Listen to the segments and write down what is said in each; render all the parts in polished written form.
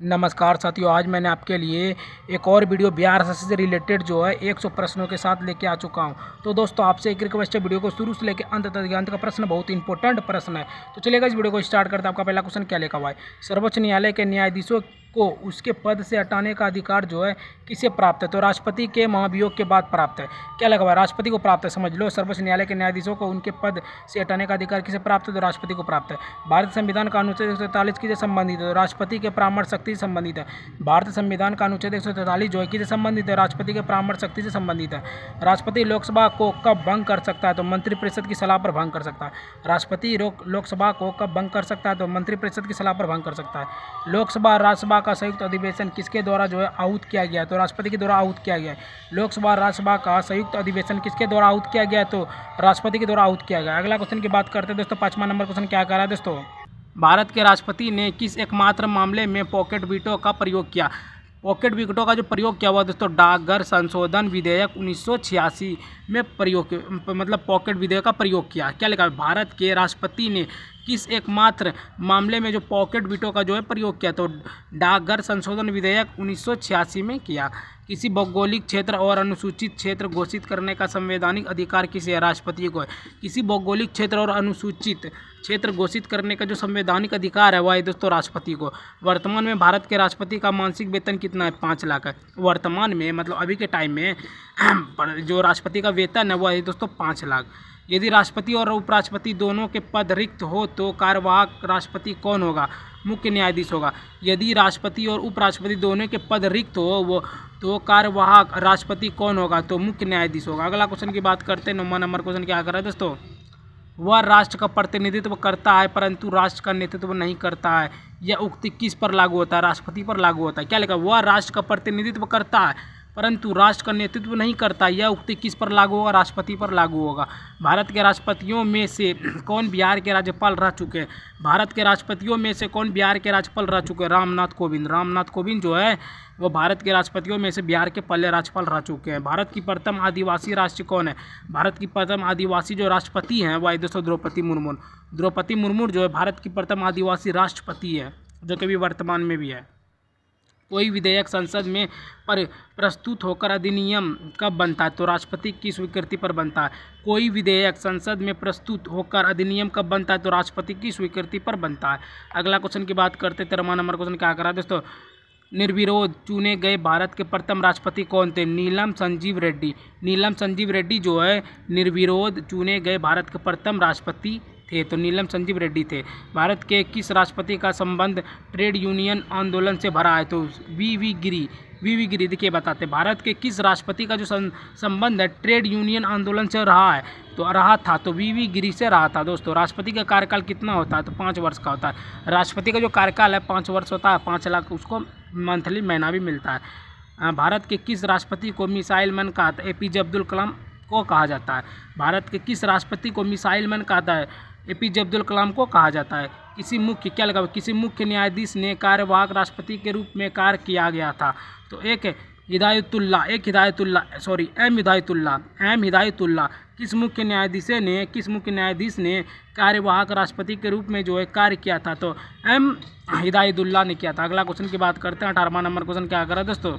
नमस्कार साथियों, आज मैंने आपके लिए एक और वीडियो बिहार एसएससी से रिलेटेड जो है 100 प्रश्नों के साथ लेके आ चुका हूं। तो दोस्तों, आपसे एक रिक्वेस्ट है, वीडियो को शुरू से लेकर अंत तक। अंत का प्रश्न बहुत इंपॉर्टेंट प्रश्न है। तो चलेगा, इस वीडियो को स्टार्ट करते हैं। आपका पहला क्वेश्चन क्या लिखा हुआ है? सर्वोच्च न्यायालय के न्यायाधीशों को उसके पद से हटाने का अधिकार जो है किसे प्राप्त है? तो राष्ट्रपति के महाभियोग के बाद प्राप्त है। क्या लगा हुआ है? राष्ट्रपति को प्राप्त है। समझ लो, सर्वोच्च न्यायालय के न्यायाधीशों को उनके पद से हटाने का अधिकार किसे प्राप्त है? तो राष्ट्रपति को प्राप्त है। भारत संविधान का अनुच्छेद 143 किसे संबंधित है? तो राष्ट्रपति के परामर्श शक्ति से संबंधित है। भारत संविधान का अनुच्छेद 143 जो है किससे संबंधित है? राष्ट्रपति के परामर्श शक्ति से संबंधित है। राष्ट्रपति लोकसभा को कब भंग कर सकता है? तो मंत्रिपरिषद की सलाह पर भंग कर सकता है। राष्ट्रपति लोकसभा को कब भंग कर सकता है? तो मंत्रिपरिषद की सलाह पर भंग कर सकता है। लोकसभा राज्यसभा का संयुक्त अधिवेशन किसके द्वारा जो है आहूत किया गया है? तो राष्ट्रपति के द्वारा आहूत किया गया है। लोकसभा राज्यसभा का संयुक्त अधिवेशन किसके द्वारा आहूत किया गया है? तो राष्ट्रपति के द्वारा आहूत किया गया। अगला क्वेश्चन की बात करते हैं दोस्तों। 5वां नंबर क्वेश्चन क्या कह रहा है दोस्तों? भारत के राष्ट्रपति ने किस एकमात्र मामले में पॉकेट वीटो का प्रयोग किया? पॉकेट वीटो का जो प्रयोग किया हुआ दोस्तों, डाकघर संशोधन विधेयक 1986 में प्रयोग, मतलब पॉकेट विधेयक का प्रयोग किया। क्या लिखा है? भारत के राष्ट्रपति ने किस एकमात्र मामले में जो पॉकेट वीटो का जो है प्रयोग किया? तो डाकघर संशोधन विधेयक 1986 में किया। किसी भौगोलिक क्षेत्र और अनुसूचित क्षेत्र घोषित करने का संवैधानिक अधिकार किसे है? राष्ट्रपति को है। किसी भौगोलिक क्षेत्र और अनुसूचित क्षेत्र घोषित करने का जो संवैधानिक अधिकार है वह है दोस्तों राष्ट्रपति को। वर्तमान में भारत के राष्ट्रपति का मासिक वेतन कितना है? 5 लाख है। वर्तमान में, मतलब अभी के टाइम में जो राष्ट्रपति का वेतन है वह है दोस्तों 5 लाख। यदि राष्ट्रपति और उपराष्ट्रपति दोनों के पद रिक्त हो तो कार्यवाहक राष्ट्रपति कौन होगा? मुख्य न्यायाधीश होगा। यदि राष्ट्रपति और उपराष्ट्रपति दोनों के पद रिक्त हो वो तो कार्यवाहक राष्ट्रपति कौन होगा? तो मुख्य न्यायाधीश होगा। अगला क्वेश्चन की बात करते हैं। 9वां नंबर क्वेश्चन क्या कर रहा है दोस्तों? वह राष्ट्र का प्रतिनिधित्व करता है परंतु राष्ट्र का नेतृत्व नहीं करता है। यह उक्ति किस पर लागू होता है? राष्ट्रपति पर लागू होता है। क्या लिखा? वह राष्ट्र का प्रतिनिधित्व करता है परंतु राष्ट्र का नेतृत्व नहीं करता। यह उक्ति किस पर लागू होगा? राष्ट्रपति पर लागू होगा। भारत के राष्ट्रपतियों में से कौन बिहार के राज्यपाल रह चुके हैं? भारत के राष्ट्रपतियों में से कौन बिहार के राज्यपाल रह चुके हैं? रामनाथ कोविंद। रामनाथ कोविंद जो है वो भारत के राष्ट्रपतियों में से बिहार के पहले राज्यपाल रह चुके हैं। भारत की प्रथम आदिवासी राष्ट्र कौन है? भारत की प्रथम आदिवासी जो राष्ट्रपति हैं वह दोस्तों द्रौपदी मुर्मू। द्रौपदी मुर्मू जो है भारत की प्रथम आदिवासी राष्ट्रपति है, जो कि अभी वर्तमान में भी है। कोई विधेयक संसद में प्रस्तुत होकर अधिनियम कब बनता है? तो राष्ट्रपति की स्वीकृति पर बनता है। कोई विधेयक संसद में प्रस्तुत होकर अधिनियम कब बनता है? तो राष्ट्रपति की स्वीकृति पर बनता है। अगला क्वेश्चन की बात करते हैं। 13वां नंबर क्वेश्चन क्या कर रहा है दोस्तों? निर्विरोध चुने गए भारत के प्रथम राष्ट्रपति कौन थे? नीलम संजीव रेड्डी। नीलम संजीव रेड्डी जो है निर्विरोध चुने गए भारत के प्रथम राष्ट्रपति थे। तो नीलम संजीव रेड्डी थे। भारत के किस राष्ट्रपति का संबंध ट्रेड यूनियन आंदोलन से भरा है? तो वी वी गिरी। देखिए बताते, भारत के किस राष्ट्रपति का जो संबंध है ट्रेड यूनियन आंदोलन से रहा है? तो रहा था, तो वी गिरी से रहा था दोस्तों। राष्ट्रपति का कार्यकाल कितना होता है? तो 5 वर्ष का होता है। राष्ट्रपति का जो कार्यकाल है 5 वर्ष होता है। 5 लाख उसको मंथली महीना भी मिलता है। भारत के किस राष्ट्रपति को मिसाइल मैन कहा था? एपीजे अब्दुल कलाम को कहा जाता है। भारत के किस राष्ट्रपति को मिसाइल मैन कहता है? एपीजे अब्दुल कलाम को कहा जाता है। क्या लगा? किसी मुख्य न्यायाधीश ने कार्यवाहक राष्ट्रपति के रूप में कार्य किया गया था? तो एम हिदायतुल्ला किस मुख्य न्यायाधीश ने कार्यवाहक राष्ट्रपति के रूप में जो है कार्य किया था? तो एम हिदायतुल्ला ने किया था। अगला क्वेश्चन की बात करते हैं। 18वां नंबर क्वेश्चन क्या कर रहा है दोस्तों?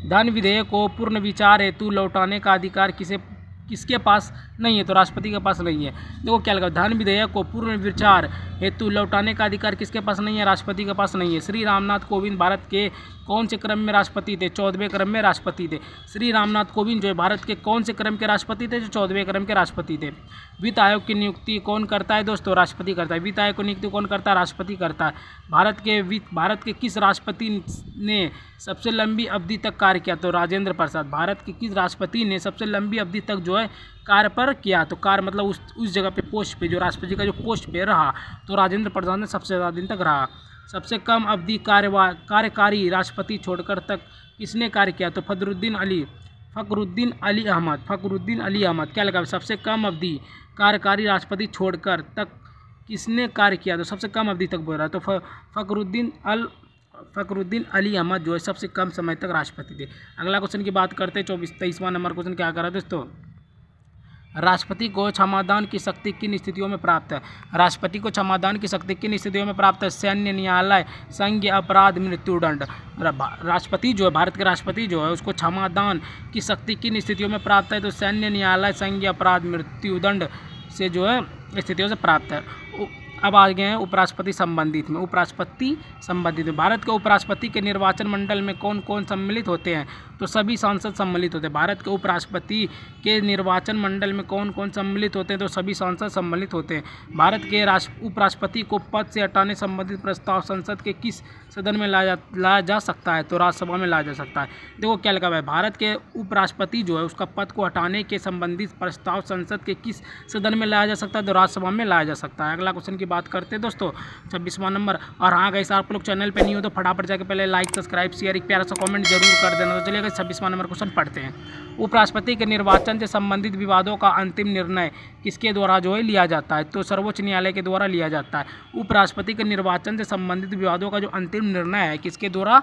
धन विधेयक को पूर्ण विचार हेतु लौटाने का अधिकार किसके पास नहीं है? तो राष्ट्रपति के पास नहीं है। देखो क्या लगा? धन विधेयक को पूर्ण विचार हेतु लौटाने का अधिकार किसके पास नहीं है? राष्ट्रपति के पास नहीं है। श्री रामनाथ कोविंद भारत के कौन से क्रम में राष्ट्रपति थे? 14वें क्रम में राष्ट्रपति थे। श्री रामनाथ कोविंद जो है भारत के कौन से क्रम के राष्ट्रपति थे? जो 14वें क्रम के राष्ट्रपति थे। वित्त आयोग की नियुक्ति कौन करता है दोस्तों? राष्ट्रपति करता है। वित्त आयोग की नियुक्ति कौन करता है? राष्ट्रपति करता है। भारत के किस राष्ट्रपति ने सबसे लंबी अवधि तक कार्य किया? तो राजेंद्र प्रसाद। भारत के किस राष्ट्रपति ने सबसे लंबी अवधि तक जो है कार्य पर किया? तो कार्य मतलब उस जगह पे, पोस्ट पे, जो राष्ट्रपति का जो पोस्ट पे रहा, तो राजेंद्र प्रसाद ने सबसे ज़्यादा दिन तक रहा। सबसे कम अवधि कार्यकारी राष्ट्रपति छोड़कर तक किसने कार्य किया? तो फखरुद्दीन अली अहमद। क्या लगा? सबसे कम अवधि कार्यकारी राष्ट्रपति छोड़कर तक किसने कार्य किया? तो सबसे कम अवधि तक बोल रहा है। तो फखरुद्दीन अली अहमद जो है सबसे कम समय तक राष्ट्रपति थे। अगला क्वेश्चन की बात करते हैं। 23वां नंबर क्वेश्चन क्या कर रहा है दोस्तों? राष्ट्रपति को क्षमादान की शक्ति किन स्थितियों में प्राप्त है? राष्ट्रपति को क्षमादान की शक्ति किन स्थितियों में प्राप्त है? सैन्य, न्यायालय, संघीय अपराध, मृत्युदंड। राष्ट्रपति जो है, भारत के राष्ट्रपति जो है, उसको क्षमादान की शक्ति किन स्थितियों में प्राप्त है? तो सैन्य, न्यायालय, संघीय अपराध, मृत्युदंड से जो है स्थितियों से प्राप्त है। अब आ गए हैं उपराष्ट्रपति संबंधित में। उपराष्ट्रपति संबंधित में भारत के उपराष्ट्रपति के निर्वाचन मंडल में कौन कौन सम्मिलित होते हैं? तो सभी सांसद सम्मिलित होते हैं। भारत के उपराष्ट्रपति के निर्वाचन मंडल में कौन कौन सम्मिलित होते हैं? तो सभी सांसद सम्मिलित होते हैं। भारत के उपराष्ट्रपति को पद से हटाने संबंधित प्रस्ताव संसद के किस सदन में लाया जा सकता है? तो राज्यसभा में लाया जा सकता है। देखो क्या लिखा हुआ है, भारत के उपराष्ट्रपति जो है उसका पद को हटाने के संबंधित प्रस्ताव संसद के किस सदन में लाया जा सकता है? तो राज्यसभा में लाया जा सकता है। अगला क्वेश्चन की बात करते हैं दोस्तों, 26वां नंबर। और हाँ गाइस, आप लोग चैनल पे नहीं हो तो फटाफट जाके पहले लाइक, सब्सक्राइब, शेयर, एक प्यारा सा कमेंट जरूर कर देना। तो चलिए 26वां नंबर क्वेश्चन पढ़ते हैं। उपराष्ट्रपति के निर्वाचन से संबंधित विवादों का अंतिम निर्णय किसके द्वारा जो है लिया जाता है? तो सर्वोच्च न्यायालय के द्वारा लिया जाता है। उपराष्ट्रपति के निर्वाचन से संबंधित विवादों का जो अंतिम निर्णय है किसके द्वारा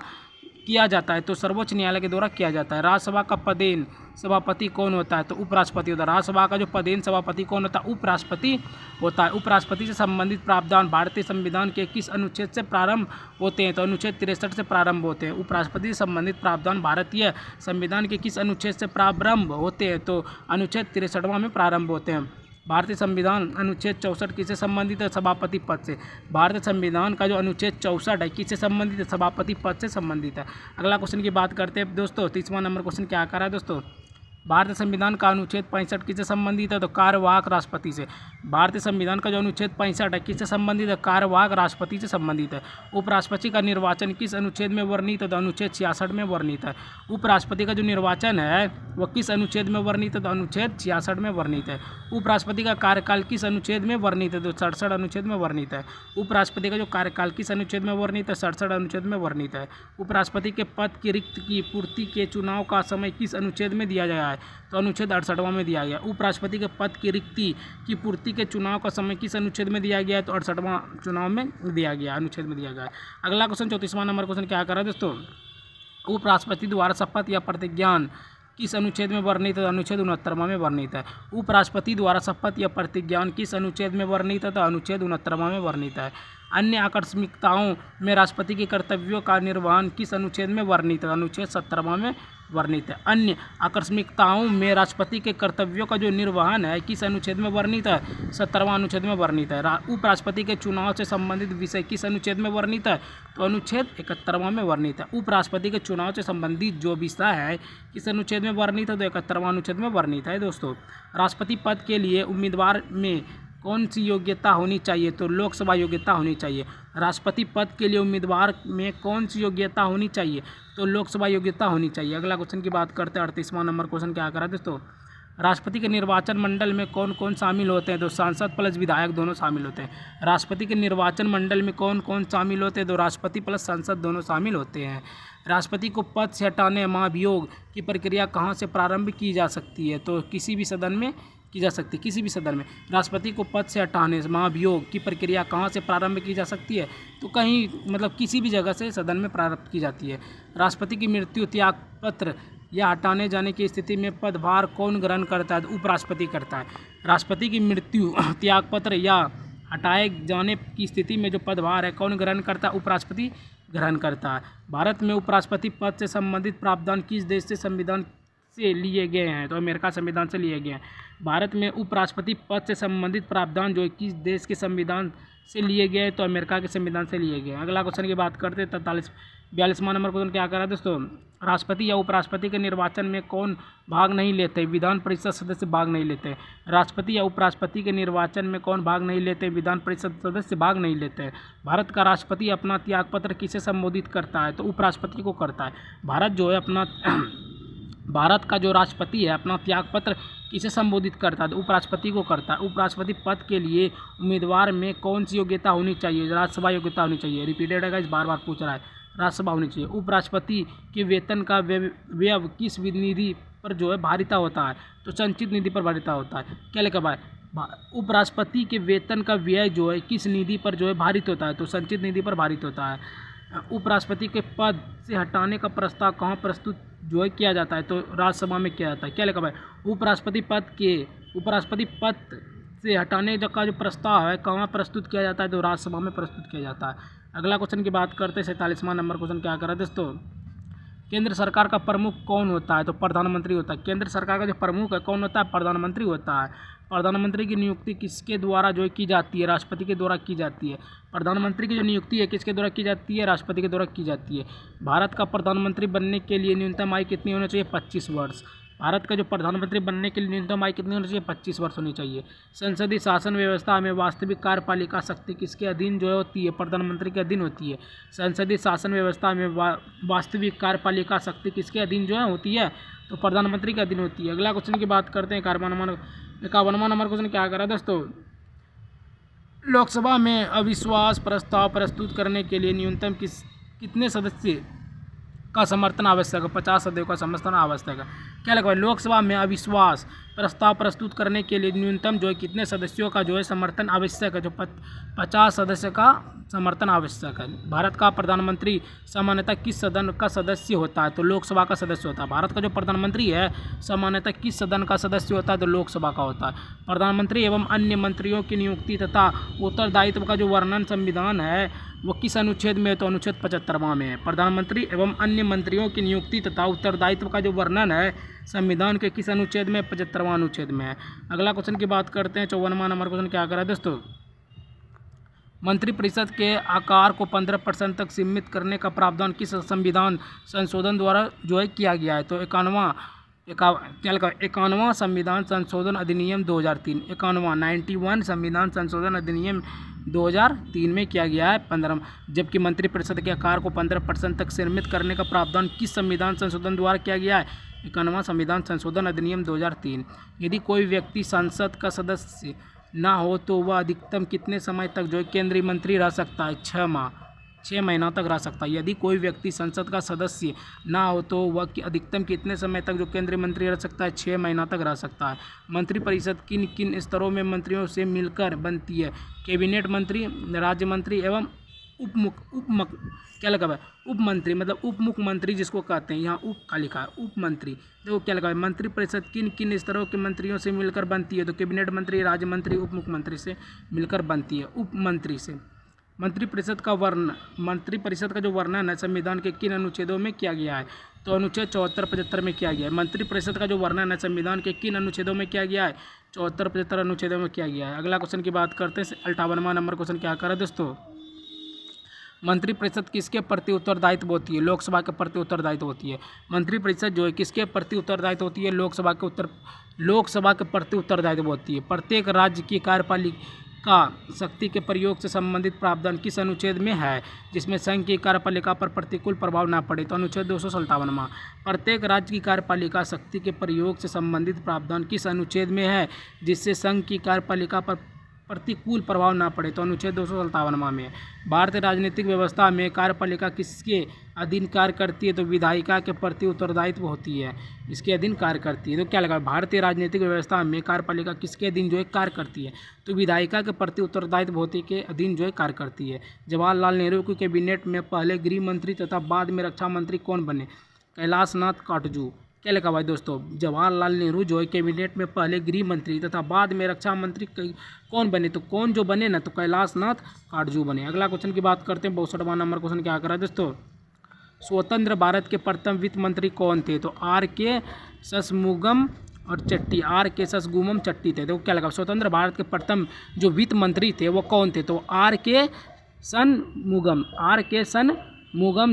किया जाता है? तो सर्वोच्च न्यायालय के द्वारा किया जाता है। राज्यसभा का पदेन सभापति कौन होता है? तो उपराष्ट्रपति होता है। राज्यसभा का जो पदेन सभापति कौन होता है? उपराष्ट्रपति होता है। उपराष्ट्रपति से संबंधित प्रावधान भारतीय संविधान के किस अनुच्छेद से प्रारंभ होते हैं? तो अनुच्छेद 63 से प्रारंभ होते हैं। उपराष्ट्रपति से संबंधित प्रावधान भारतीय संविधान के किस अनुच्छेद से प्रारंभ होते हैं? तो अनुच्छेद 63वां में प्रारंभ होते हैं। भारतीय संविधान अनुच्छेद 64 किससे संबंधित है? सभापति पद से। भारतीय संविधान का जो अनुच्छेद 64 है किससे संबंधित है? सभापति पद से संबंधित है। अगला क्वेश्चन की बात करते हैं दोस्तों, 30वां नंबर क्वेश्चन क्या कर रहा है दोस्तों? भारतीय संविधान का अनुच्छेद 65 किससे संबंधित है? तो कार्यवाहक राष्ट्रपति से। भारतीय संविधान का जो अनुच्छेद 65 है किससे संबंधित है? कार्यवाहक राष्ट्रपति से संबंधित है। उपराष्ट्रपति का निर्वाचन किस अनुच्छेद में वर्णित है? तो अनुच्छेद 66 में वर्णित है। उपराष्ट्रपति का जो निर्वाचन है वह किस अनुच्छेद में वर्णित है? तो अनुच्छेद 66 में वर्णित है। उपराष्ट्रपति का कार्यकाल किस अनुच्छेद में वर्णित है? तो 67 अनुच्छेद में वर्णित है। उपराष्ट्रपति का जो कार्यकाल किस अनुच्छेद में वर्णित है? 67 अनुच्छेद में वर्णित है। उपराष्ट्रपति के पद की रिक्त की पूर्ति के चुनाव का समय किस अनुच्छेद में दिया गया है? तो अनुच्छेद 68वां में दिया गया। उपराष्ट्रपति के पद की रिक्ति की पूर्ति के चुनाव का समय किस अनुच्छेद में दिया गया है? तो 68वां चुनाव में दिया गया, अनुच्छेद में दिया गया है। अगला क्वेश्चन 34वां नंबर क्वेश्चन क्या कर रहा है दोस्तों? उपराष्ट्रपति द्वारा शपथ या प्रतिज्ञान किस अनुच्छेद में वर्णित है? अनुच्छेद 69वां में वर्णित है। उपराष्ट्रपति द्वारा शपथ या प्रतिज्ञान किस अनुच्छेद में वर्णित है? तो अनुच्छेद 69वां में वर्णित है। अन्य आकस्मिकताओं में राष्ट्रपति के कर्तव्यों का निर्वहन किस अनुच्छेद में वर्णित है? अनुच्छेद 17वां में वर्णित है। अन्य आकस्मिकताओं में राष्ट्रपति के कर्तव्यों का जो निर्वहन है किस अनुच्छेद में वर्णित है? 17वां अनुच्छेद में वर्णित है। उपराष्ट्रपति के चुनाव से संबंधित विषय किस अनुच्छेद में वर्णित है? तो अनुच्छेद 71वां में वर्णित है। उपराष्ट्रपति के चुनाव से संबंधित जो विषय है किस अनुच्छेद में वर्णित है? तो 71वां अनुच्छेद में वर्णित है दोस्तों। राष्ट्रपति पद के लिए उम्मीदवार में कौन सी योग्यता होनी चाहिए? तो लोकसभा योग्यता होनी चाहिए। राष्ट्रपति पद के लिए उम्मीदवार में कौन सी योग्यता होनी चाहिए? तो लोकसभा योग्यता होनी चाहिए। अगला क्वेश्चन की बात करते हैं, 38वां नंबर क्वेश्चन क्या कर रहा है दोस्तों? राष्ट्रपति के निर्वाचन मंडल में कौन कौन शामिल होते हैं? तो सांसद प्लस विधायक दोनों शामिल होते हैं। राष्ट्रपति के निर्वाचन मंडल में कौन कौन शामिल होते हैं? तो राष्ट्रपति प्लस सांसद दोनों शामिल होते हैं। राष्ट्रपति को पद से हटाने महाभियोग की प्रक्रिया कहाँ से प्रारंभ की जा सकती है? तो किसी भी सदन में की जा सकती है। किसी भी सदन में राष्ट्रपति को पद से हटाने महाभियोग की प्रक्रिया कहाँ से प्रारंभ की जा सकती है? तो कहीं मतलब किसी भी जगह से सदन में प्रारंभ की जाती है। राष्ट्रपति की मृत्यु, त्यागपत्र या हटाने जाने की स्थिति में पदभार कौन ग्रहण करता है? उपराष्ट्रपति करता है। राष्ट्रपति की मृत्यु, त्यागपत्र या हटाए जाने की स्थिति में जो पदभार है कौन ग्रहण करता है? उपराष्ट्रपति ग्रहण करता है। भारत में उपराष्ट्रपति पद से संबंधित प्रावधान किस देश से संविधान से लिए गए हैं? तो अमेरिका संविधान से लिए गए हैं। भारत में उपराष्ट्रपति पद से संबंधित प्रावधान जो किस देश के संविधान से लिए गए? तो अमेरिका के संविधान से लिए गए। अगला क्वेश्चन की बात करते हैं 42वां नंबर क्वेश्चन क्या कर रहा है दोस्तों? राष्ट्रपति या उपराष्ट्रपति के निर्वाचन में कौन भाग नहीं लेते? विधान परिषद सदस्य भाग नहीं लेते। राष्ट्रपति या उपराष्ट्रपति के निर्वाचन में कौन भाग नहीं लेते? विधान परिषद सदस्य भाग नहीं लेते। भारत का राष्ट्रपति अपना त्यागपत्र किसे संबोधित करता है? तो उपराष्ट्रपति को करता है। भारत जो है अपना भारत का जो राष्ट्रपति है अपना त्यागपत्र किसे संबोधित करता है? तो उपराष्ट्रपति को करता है। उपराष्ट्रपति पद के लिए उम्मीदवार में कौन सी योग्यता होनी चाहिए? राज्यसभा योग्यता होनी चाहिए। रिपीटेड है, इस बार बार पूछ रहा है। राज्यसभा होनी चाहिए। उपराष्ट्रपति के वेतन का व्यय किस निधि पर जो है भारिता होता है? तो संचित निधि पर भारिता होता है। क्या लिखा हुआ है? उपराष्ट्रपति के वेतन का व्यय जो है किस निधि पर जो है भारित होता है? तो संचित निधि पर भारित होता है। उपराष्ट्रपति के पद से हटाने का प्रस्ताव कहाँ प्रस्तुत जो है किया जाता है? तो राज्यसभा में किया जाता है। क्या लिखा हुआ है? उपराष्ट्रपति पद के उपराष्ट्रपति पद से हटाने का जो प्रस्ताव है कहाँ प्रस्तुत किया जाता है? तो राज्यसभा में प्रस्तुत किया जाता है। अगला क्वेश्चन की बात करते हैं 47वां नंबर क्वेश्चन क्या करा दोस्तों, केंद्र सरकार का प्रमुख कौन होता है? तो प्रधानमंत्री होता है। केंद्र सरकार का जो प्रमुख है कौन होता है? प्रधानमंत्री होता है। प्रधानमंत्री की नियुक्ति किसके द्वारा जो की जाती है? राष्ट्रपति के द्वारा की जाती है। प्रधानमंत्री की जो नियुक्ति है किसके द्वारा की जाती है? राष्ट्रपति के द्वारा की जाती है। भारत का प्रधानमंत्री बनने के लिए न्यूनतम आयु कितनी होनी चाहिए? 25 वर्ष। भारत का जो प्रधानमंत्री बनने के लिए न्यूनतम आयु कितनी होनी चाहिए? 25 वर्ष होनी चाहिए। संसदीय शासन व्यवस्था में वास्तविक कार्यपालिका शक्ति किसके अधीन जो होती है? प्रधानमंत्री के अधीन होती है। संसदीय शासन व्यवस्था में वास्तविक कार्यपालिका शक्ति किसके अधीन जो है होती है? तो प्रधानमंत्री के अधीन होती है। अगला क्वेश्चन की बात करते हैं 51वां नंबर क्वेश्चन क्या करा दोस्तों, लोकसभा में अविश्वास प्रस्ताव प्रस्तुत करने के लिए न्यूनतम कितने सदस्य का समर्थन आवश्यक है? 50 सदस्यों का समर्थन आवश्यक है। क्या लगा? लोकसभा में अविश्वास प्रस्ताव प्रस्तुत करने के लिए न्यूनतम जो है कितने सदस्यों का जो है समर्थन आवश्यक है? जो 50 सदस्य का समर्थन आवश्यक है। भारत का प्रधानमंत्री सामान्यतः किस सदन का सदस्य होता है? तो लोकसभा का सदस्य होता है। भारत का जो प्रधानमंत्री है सामान्यतः किस सदन का सदस्य होता है? तो लोकसभा का होता है। प्रधानमंत्री एवं अन्य मंत्रियों की नियुक्ति तथा उत्तरदायित्व का जो वर्णन संविधान है वो किस अनुच्छेद में है? तो अनुच्छेद 75वां में है। प्रधानमंत्री एवं अन्य मंत्रियों की नियुक्ति तथा उत्तरदायित्व का जो वर्णन है संविधान के किस अनुच्छेद में? 75वां अनुच्छेद में है। अगला क्वेश्चन की बात करते हैं 54वां नंबर क्वेश्चन क्या करा दोस्तों, मंत्रिपरिषद के आकार को 15% तक सीमित करने का प्रावधान किस संविधान संशोधन द्वारा जो है किया गया है? तो 51वां संविधान संशोधन अधिनियम 2003। 91 संविधान संशोधन अधिनियम 2003 में किया गया है 15। जबकि मंत्रिपरिषद के आकार को 15% तक सीमित करने का प्रावधान किस संविधान संशोधन द्वारा किया गया है? 51वां संविधान संशोधन अधिनियम 2003। यदि कोई व्यक्ति संसद का सदस्य ना हो तो वह अधिकतम कितने समय तक जो है केंद्रीय मंत्री रह सकता है? 6 महीना तक रह सकता है। यदि कोई व्यक्ति संसद का सदस्य ना हो तो वह अधिकतम कितने समय तक जो केंद्रीय मंत्री रह सकता है? 6 महीना तक रह सकता है। मंत्रिपरिषद किन किन स्तरों में मंत्रियों से मिलकर बनती है? कैबिनेट मंत्री, राज्य मंत्री एवं उप मंत्री, मतलब उप मुख्यमंत्री जिसको कहते हैं, यहाँ उप का लिखा है, उप मंत्री। देखो क्या लगा है, मंत्रिपरिषद किन किन स्तरों के मंत्रियों से मिलकर बनती है? तो कैबिनेट मंत्री, राज्य मंत्री, उप मुख्यमंत्री से मिलकर बनती है, उप मंत्री से। मंत्रिपरिषद का जो वर्णन है संविधान के किन अनुच्छेदों में किया गया है? तो अनुच्छेद 74, 75 में किया गया है। मंत्रिपरिषद का जो वर्णन है संविधान के किन अनुच्छेदों में किया गया है? 74, 75 अनुच्छेदों में किया गया है। अगला क्वेश्चन की बात करते हैं 58वां नंबर क्वेश्चन क्या करा दोस्तों, मंत्रिपरिषद किसके प्रति उत्तरदायित्व होती है? लोकसभा के प्रति उत्तरदायित्व होती है। मंत्रिपरिषद जो है किसके प्रति उत्तरदायित्व होती है? लोकसभा के प्रति उत्तरदायित्व होती है। प्रत्येक राज्य की कार्यपालिका शक्ति के प्रयोग से संबंधित प्रावधान किस अनुच्छेद में है जिसमें संघ की कार्यपालिका पर प्रतिकूल प्रभाव न पड़े? तो अनुच्छेद 257वां। प्रत्येक राज्य की कार्यपालिका शक्ति के प्रयोग से संबंधित प्रावधान किस अनुच्छेद में है जिससे संघ की कार्यपालिका पर प्रतिकूल प्रभाव न पड़े? तो अनुच्छेद 257वां में। भारतीय राजनीतिक व्यवस्था में कार्यपालिका किसके अधीन कार्य करती है? तो विधायिका के प्रति उत्तरदायित्व होती है, इसके अधीन कार्य करती है। तो क्या लगा, भारतीय राजनीतिक व्यवस्था में कार्यपालिका किसके अधीन जो है कार्य करती है? तो विधायिका के प्रति उत्तरदायित्व होती के अधीन जो है कार्य करती है। जवाहरलाल नेहरू की कैबिनेट में पहले गृह मंत्री तथा बाद में रक्षा मंत्री कौन बने? कैलाश नाथ काटजू। क्या लिखा भाई दोस्तों, जवाहरलाल नेहरू जो है कैबिनेट में पहले गृह मंत्री तथा बाद में रक्षा मंत्री कौन बने? तो कौन जो बने ना, तो कैलाश नाथ काटजू बने। अगला क्वेश्चन की बात करते हैं 62वां नंबर क्वेश्चन क्या करा दोस्तों, स्वतंत्र भारत के प्रथम वित्त मंत्री कौन थे? तो R.K. शसमुगम और चट्टी, R.K. शसगुमम चट्टी थे। तो क्या लगा, स्वतंत्र भारत के प्रथम जो वित्त मंत्री थे वो कौन थे? तो R.K. शनमुगम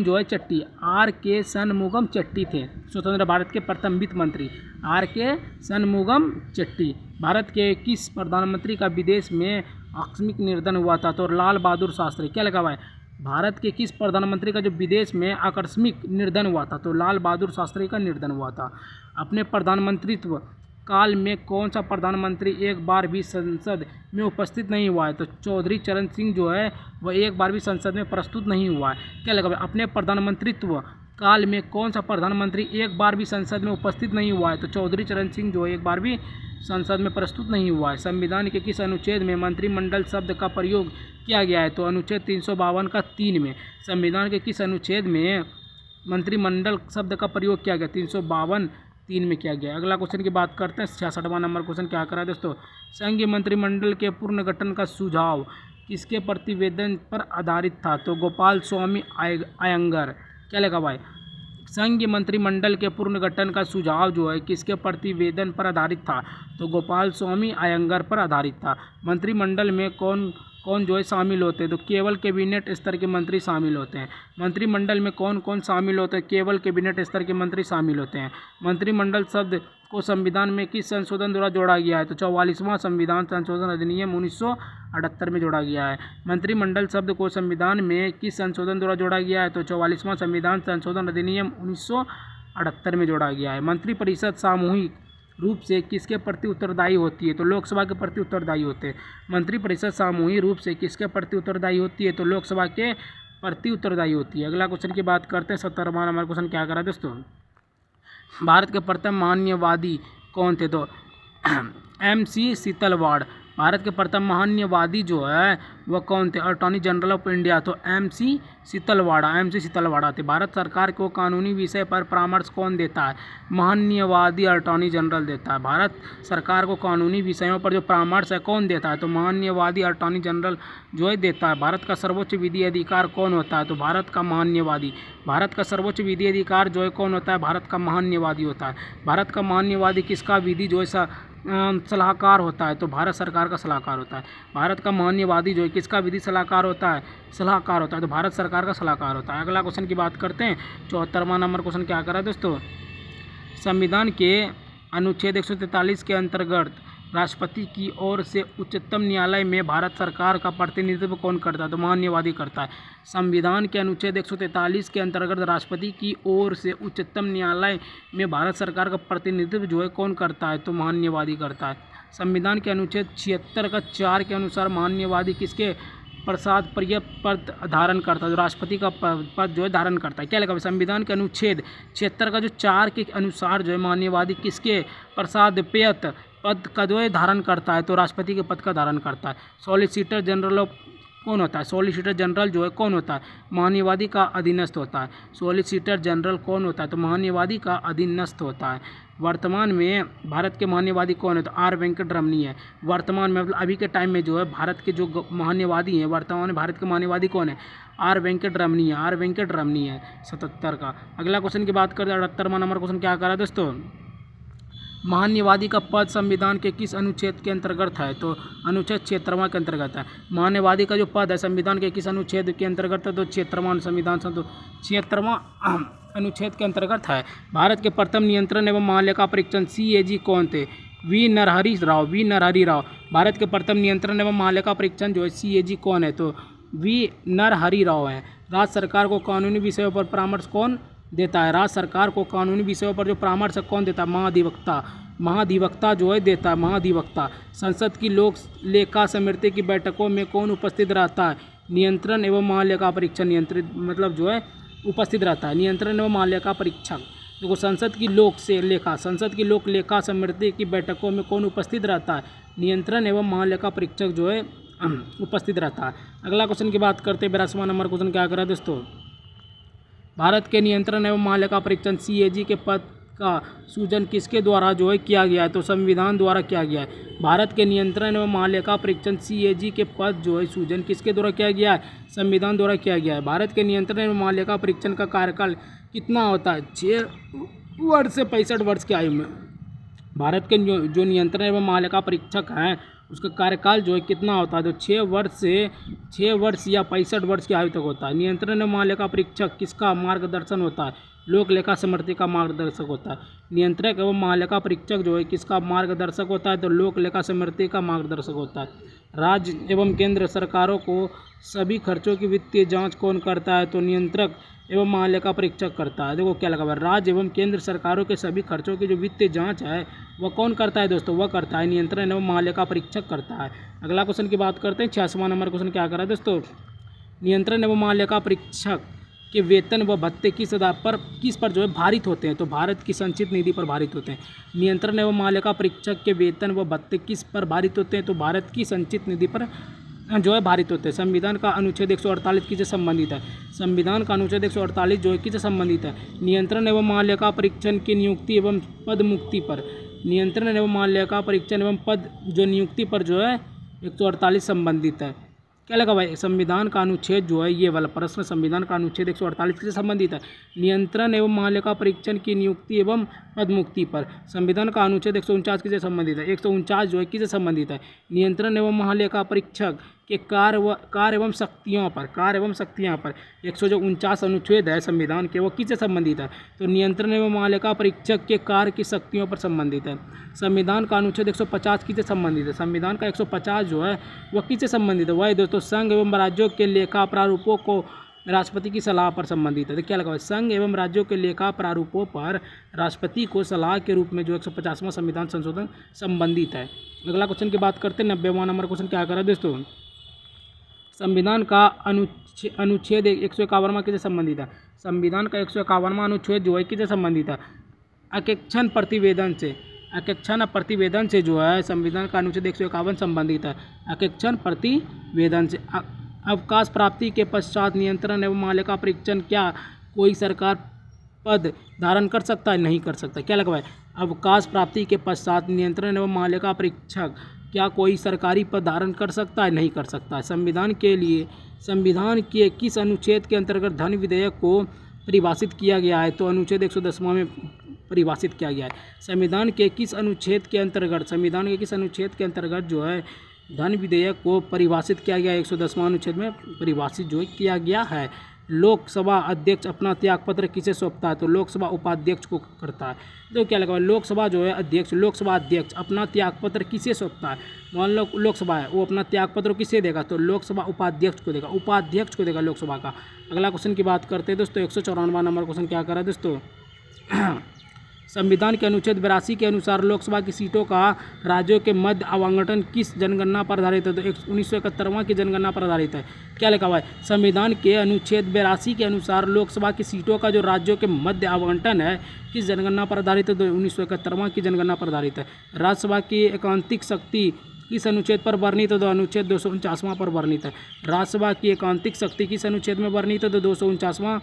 जो है चट्टी, R.K. शनमुगम चट्टी थे स्वतंत्र भारत के प्रथम वित्त मंत्री, R.K. शनमुगम चट्टी। भारत के किस प्रधानमंत्री का विदेश में आकस्मिक निधन हुआ था? तो लाल बहादुर शास्त्री। क्या लगा हुआ है, भारत के किस प्रधानमंत्री का जो विदेश में आकस्मिक निर्धन हुआ था? तो लाल बहादुर शास्त्री का निर्धन हुआ था। अपने प्रधानमंत्रित्व काल में कौन सा प्रधानमंत्री एक बार भी संसद में उपस्थित नहीं हुआ है? तो चौधरी चरण सिंह जो है वह एक बार भी संसद में प्रस्तुत नहीं हुआ है। क्या लगा, अपने प्रधानमंत्रित्व काल में कौन सा प्रधानमंत्री एक बार भी संसद में उपस्थित नहीं हुआ है? तो चौधरी चरण सिंह जो एक बार भी संसद में प्रस्तुत नहीं हुआ है। संविधान के किस अनुच्छेद में मंत्रिमंडल शब्द का प्रयोग किया गया है? तो अनुच्छेद 352 का 3 में। संविधान के किस अनुच्छेद में मंत्रिमंडल शब्द का प्रयोग किया गया? 352 3 में किया गया। अगला क्वेश्चन की बात करते हैं, 66वां नंबर क्वेश्चन क्या करा है दोस्तों, संघीय मंत्रिमंडल के पुनर्गठन का सुझाव किसके प्रतिवेदन पर आधारित था? तो गोपाल स्वामी अयंगर। क्या लिखा भाई? संघीय मंत्रिमंडल के पुनर्गठन का सुझाव जो है किसके प्रतिवेदन पर आधारित था? तो गोपाल स्वामी अयंगर पर आधारित था। मंत्रिमंडल में कौन कौन जो है शामिल होते हैं? तो केवल कैबिनेट स्तर के मंत्री शामिल होते हैं। मंत्रिमंडल में कौन कौन शामिल होते हैं? केवल कैबिनेट स्तर के मंत्री शामिल होते हैं। मंत्रिमंडल शब्द को संविधान में किस संशोधन द्वारा जोड़ा गया है? तो 44वां संविधान संशोधन अधिनियम 1978 में जोड़ा गया है। मंत्रिमंडल शब्द को संविधान में किस संशोधन द्वारा जोड़ा गया है? तो 44वां संविधान संशोधन अधिनियम 1978 में जोड़ा गया है। मंत्रिपरिषद सामूहिक रूप से किसके प्रति उत्तरदायी होती है? तो लोकसभा के प्रति उत्तरदायी होते हैं। मंत्रिपरिषद सामूहिक रूप से किसके प्रति उत्तरदायी होती है? तो लोकसभा के प्रति उत्तरदायी होती है। अगला क्वेश्चन की बात करते हैं, 70वां नंबर क्वेश्चन क्या करा दोस्तों, भारत के प्रथम महान्यवादी कौन थे? तो MC सीतलवाड़। भारत के प्रथम महान्यवादी जो है वह कौन थे? Attorney general of India. तो MC सीतलवाड़ा थे। भारत सरकार को कानूनी विषय पर परामर्श कौन देता है? महान्यवादी अटॉर्नी जनरल देता है। भारत सरकार को कानूनी विषयों पर जो परामर्श है कौन देता है? तो महान्यवादी अटॉर्नी जनरल जो है देता है। भारत का सर्वोच्च विधि अधिकार कौन होता है? तो भारत का महान्यवादी। भारत का सर्वोच्च विधि अधिकार जो है कौन होता है? भारत का महान्यवादी होता है। भारत का महान्यवादी किसका विधि जो है सलाहकार होता है? तो भारत सरकार का सलाहकार होता है। भारत का महान्यवादी जो है किसका विधि सलाहकार होता है? सलाहकार होता है। तो भारत सरकार का सलाहकार होता है। अगला क्वेश्चन की बात करते हैं, 74वां नंबर क्वेश्चन क्या करा दोस्तों, संविधान के अनुच्छेद 143 के अंतर्गत राष्ट्रपति की ओर से उच्चतम न्यायालय में भारत सरकार का प्रतिनिधित्व कौन करता है? तो महान्यवादी करता है। संविधान के अनुच्छेद 143 के अंतर्गत राष्ट्रपति की ओर से उच्चतम न्यायालय में भारत सरकार का प्रतिनिधित्व जो है कौन करता है? तो महान्यवादी करता है। संविधान के अनुच्छेद 76 का 4 के अनुसार महान्यवादी किसके प्रसाद प्रिय पद धारण करता है? जो राष्ट्रपति का पद जो है धारण करता है। क्या लिखा? संविधान के अनुच्छेद 76 का जो 4 के अनुसार जो है महान्यवादी किसके प्रसाद पेयत पद का जो है धारण करता है? तो राष्ट्रपति के पद का धारण करता है। सॉलिसिटर जनरल ऑफ कौन होता है? सॉलिसिटर जनरल जो है कौन होता है? महान्यवादी का अधीनस्थ होता है। सॉलिसिटर जनरल कौन होता है? तो महान्यवादी का अधीनस्थ होता है। वर्तमान में भारत के महान्यवादी कौन है? तो R वेंकट रमनी है। वर्तमान में मतलब अभी के टाइम में जो है भारत के जो महान्यवादी हैं, वर्तमान में भारत के महान्यवादी कौन है? R वेंकट रमनी है। R वेंकट रमनी है 77 का। अगला क्वेश्चन की बात करते हैं, 78वां नंबर क्वेश्चन क्या करा दोस्तों, महान्यवादी का पद संविधान के किस अनुच्छेद के अंतर्गत है? तो अनुच्छेद 76वां के अंतर्गत है। महान्यवादी का जो पद है संविधान के किस अनुच्छेद के अंतर्गत है? तो 76वां संविधान 76वां अनुच्छेद के अंतर्गत है। भारत के प्रथम नियंत्रण एवं महालेखा परीक्षण CAG कौन थे? वी नरहरि राव। भारत के प्रथम नियंत्रण एवं महालेखा परीक्षण जो है CAG कौन है? तो वी नरहरि राव है। राज्य सरकार को कानूनी विषयों पर परामर्श कौन देता है? राज्य सरकार को कानूनी विषयों पर जो परामर्श कौन देता है? महाधिवक्ता जो है देता है। महाधिवक्ता। संसद की लोक लेखा समिति की बैठकों में कौन उपस्थित रहता है? नियंत्रण एवं महालेखा परीक्षण नियंत्रित मतलब जो है उपस्थित रहता है। नियंत्रण एवं महालेखा परीक्षक देखो संसद की लोक लेखा समिति की बैठकों में कौन उपस्थित रहता है? नियंत्रण एवं महालेखा परीक्षक जो है उपस्थित रहता है। अगला क्वेश्चन की बात करते हैं, 82वां नंबर क्वेश्चन क्या करा दोस्तों, भारत के नियंत्रण एवं महालेखा परीक्षण CAG के पद का सृजन किसके द्वारा जो है किया गया है? तो संविधान द्वारा किया गया है। भारत के नियंत्रण एवं महालेखा परीक्षण CAG के पद जो है सृजन किसके द्वारा किया गया है? संविधान द्वारा किया गया है। भारत के नियंत्रण एवं महालेखा परीक्षण का कार्यकाल कितना होता है? 6 वर्ष से 65 वर्ष की आयु में। भारत के जो नियंत्रण एवं महालेखा परीक्षक हैं उसका कार्यकाल जो है कितना होता है? तो 6 वर्ष या 65 वर्ष की आयु तक होता है। नियंत्रण एवं महालेखा परीक्षक किसका मार्गदर्शन होता है? लोक लेखा समिति का मार्गदर्शक होता है। नियंत्रक एवं महालेखा परीक्षक जो है किसका मार्गदर्शक होता है? तो लोक लेखा समिति का मार्गदर्शक होता है। राज्य एवं केंद्र सरकारों को सभी खर्चों की वित्तीय जांच कौन करता है? तो नियंत्रक एवं महालेखा परीक्षक करता है। देखो क्या लगा हुआ है, राज्य एवं केंद्र सरकारों के सभी खर्चों की जो वित्तीय जांच है वह कौन करता है दोस्तों? वह करता है नियंत्रण एवं महालेखा परीक्षक करता है। अगला क्वेश्चन की बात करते हैं, 86वां नंबर क्वेश्चन क्या करा है दोस्तों, नियंत्रण एवं महालेखा परीक्षक के वेतन व भत्ते किस पर जो है भारित होते हैं? तो भारत की संचित निधि पर भारित होते हैं। नियंत्रण एवं महालेखा परीक्षक के वेतन व भत्ते किस पर भारित होते हैं? तो भारत की संचित निधि पर जो है भारित होते हैं। संविधान का अनुच्छेद 148 किससे संबंधित है? संविधान का अनुच्छेद 148 जो है किससे संबंधित है? नियंत्रण एवं महालेखा परीक्षण की नियुक्ति एवं पद मुक्ति पर। नियंत्रण एवं महालेखा परीक्षण एवं पद जो नियुक्ति पर जो है 148 संबंधित है। क्या लगा भाई? संविधान का अनुच्छेद जो है ये वाला प्रश्न, संविधान का अनुच्छेद 148 से संबंधित है? नियंत्रण एवं महालेखा परीक्षण की नियुक्ति एवं पदमुक्ति पर। संविधान का अनुच्छेद 149 किससे संबंधित है? 149 जो है किससे संबंधित है? नियंत्रण एवं महालेखा परीक्षक के कार्य एवं शक्तियों पर 149 अनुच्छेद है संविधान के, वो किससे संबंधित है? तो नियंत्रण एवं महालेखा परीक्षक के कार्य की शक्तियों पर संबंधित है। संविधान का अनुच्छेद 150 किससे संबंधित है? संविधान का 150 जो है वह किससे संबंधित है? वह दोस्तों संघ एवं राज्यों के लेखा प्रारूपों को राष्ट्रपति की सलाह पर संबंधित है। तो क्या लगा? संघ एवं राज्यों के लेखा प्रारूपों पर राष्ट्रपति को सलाह के रूप में जो 150वां संविधान संशोधन संबंधित है। अगला क्वेश्चन की बात करते हैं। 90वां नंबर क्वेश्चन क्या करा दोस्तों? संविधान का अनुच्छेद 151वां किससे संबंधित है? संविधान का 151वां अनुच्छेद जो है किससे संबंधित है? अकेक्षण प्रतिवेदन से जो है संविधान का अनुच्छेद 151 संबंधित है। अकेक्षण प्रतिवेदन से। अवकाश प्राप्ति के पश्चात नियंत्रण एवं महालेखा परीक्षण क्या कोई सरकार पद धारण कर सकता है? नहीं कर सकता। क्या लगा भाई? अवकाश प्राप्ति के पश्चात नियंत्रण एवं महालेखा परीक्षक क्या कोई सरकारी पद धारण कर सकता है? नहीं कर सकता है। संविधान के किस अनुच्छेद के अंतर्गत धन विधेयक को परिभाषित किया गया है? तो अनुच्छेद 110वां में परिभाषित किया गया है। संविधान के किस अनुच्छेद के अंतर्गत जो है धन विधेयक को परिभाषित किया गया है? 110वां अनुच्छेद में परिभाषित जो है किया गया है। लोकसभा अध्यक्ष अपना त्यागपत्र किसे सौंपता है? तो लोकसभा उपाध्यक्ष को करता है। तो क्या लगा? लोकसभा अध्यक्ष अपना त्यागपत्र किसे सौंपता है? मान लो लोकसभा है, वो अपना त्यागपत्र किसे देगा? तो लोकसभा उपाध्यक्ष को देगा लोकसभा का। अगला क्वेश्चन की बात करते हैं दोस्तों। 154वां नंबर क्वेश्चन क्या करा दोस्तों? संविधान के अनुच्छेद 82 के अनुसार लोकसभा की सीटों का राज्यों के मध्य आवंटन किस जनगणना पर आधारित है? तो 1971वां की जनगणना पर आधारित है। क्या लिखा हुआ है? संविधान के अनुच्छेद 82 के अनुसार लोकसभा की सीटों का जो राज्यों के मध्य आवंटन है किस जनगणना पर आधारित है? तो 1971वां की जनगणना पर आधारित है। राज्यसभा की एकांतिक शक्ति किस अनुच्छेद पर वर्णित है? तो अनुच्छेद 249वां पर वर्णित है। राज्यसभा की एकांतिक शक्ति किस अनुच्छेद में वर्णित है? तो 249वां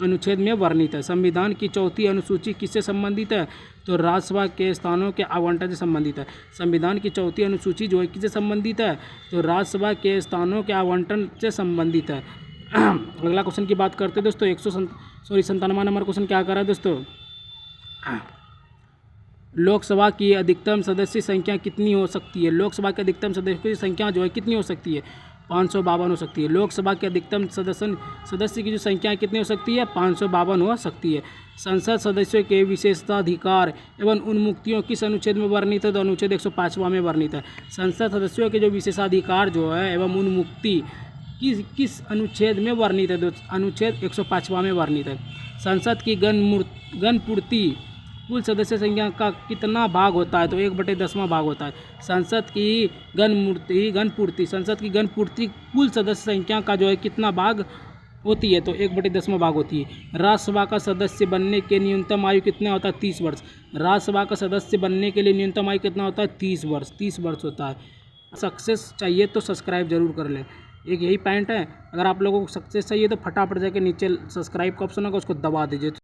अनुच्छेद में वर्णित है। संविधान की चौथी अनुसूची किससे संबंधित है? तो राज्यसभा के स्थानों के आवंटन से संबंधित है। संविधान की चौथी अनुसूची जो है किससे संबंधित है? तो राज्यसभा के स्थानों के आवंटन से संबंधित है। अगला क्वेश्चन की बात करते हैं दोस्तों। 97वां नंबर क्वेश्चन क्या कर रहा है दोस्तों? लोकसभा की अधिकतम सदस्य संख्या कितनी हो सकती है? लोकसभा के अधिकतम सदस्यों की संख्या जो है कितनी हो सकती है? 552 हो सकती है। लोकसभा के अधिकतम सदस्य की जो संख्या कितनी हो सकती है? 552 हो सकती है। संसद सदस्यों के विशेषाधिकार एवं उन्मुक्तियों किस अनुच्छेद में वर्णित है? तो अनुच्छेद 105वां में वर्णित है। संसद सदस्यों के जो विशेषाधिकार जो है एवं उन्मुक्ति किस अनुच्छेद में वर्णित है? तो अनुच्छेद 105वां में वर्णित है। संसद की गणपूर्ति कुल सदस्य संख्या का कितना भाग होता है? तो 1/10वां भाग होता है। संसद की गणपूर्ति कुल सदस्य संख्या का जो है कितना भाग होती है? तो 1/10वां भाग होती है। राज्यसभा का सदस्य बनने के न्यूनतम आयु कितना होता है? 30 वर्ष। राज्यसभा का सदस्य बनने के लिए न्यूनतम आयु कितना होता है? 30 वर्ष होता है। सक्सेस चाहिए तो सब्सक्राइब जरूर कर लें। एक यही पॉइंट है। अगर आप लोगों को सक्सेस चाहिए तो फटाफट जाके नीचे सब्सक्राइब का ऑप्शन होगा उसको दबा दीजिए।